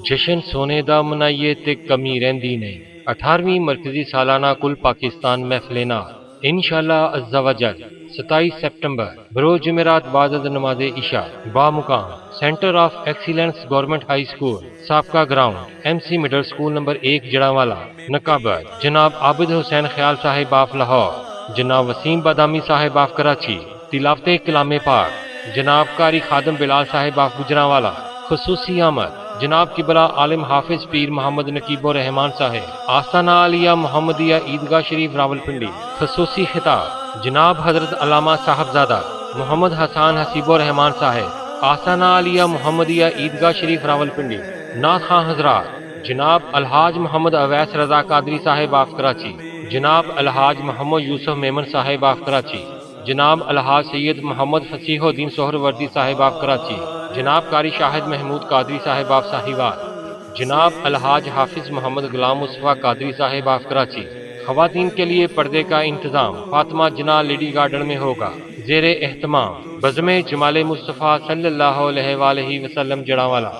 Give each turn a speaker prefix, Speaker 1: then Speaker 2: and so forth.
Speaker 1: جشن سونے دا منائیے تے کمی رہندی نہیں۔ 18ویں مرکزی سالانہ کل پاکستان محفل نات انشاءاللہ عز و جل 27 سپٹمبر بروز جمعرات بعد از نماز عشاء بامقام centre of excellence government high school سابقہ ground M C middle school number 1 Jaranwala نقابت، جناب عابد حسین خیال صاحب آف لاہور، جناب وسیم بادامی صاحب آف کراچی، تلاوت کلام پاک جناب قاری خادم بلال صاحب آف گجرانوالا، خصوصی آمد جناب قبلہ عالم حافظ پیر محمد نقیب الرحمان صاحب، آستانہ عالیہ محمدیہ عیدگاہ شریف راولپنڈی۔ خصوصی خطاب جناب حضرت علامہ صاحبزادہ محمد حسان حسیب الرحمان صاحب، آستانہ عالیہ محمدیہ عیدگاہ شریف راولپنڈی۔ نعت خواں حضرات جناب الحاج محمد اویس رضا قادری صاحب آف کراچی، جناب الحاج محمد یوسف میمن صاحب آف کراچی، جناب الحاج سید محمد فصیح الدین سہروردی صاحب آف کراچی، جناب قاری شاہد محمود قادری صاحب آف ساہیوال، جناب الحاج حافظ محمد غلام مصطفیٰ قادری صاحب آف کراچی۔ خواتین کے لیے پردے کا انتظام فاطمہ جناح لیڈی گارڈن میں ہوگا۔ زیر اہتمام بزم جمال مصطفیٰ صلی اللہ علیہ وآلہ وسلم جڑاوالا۔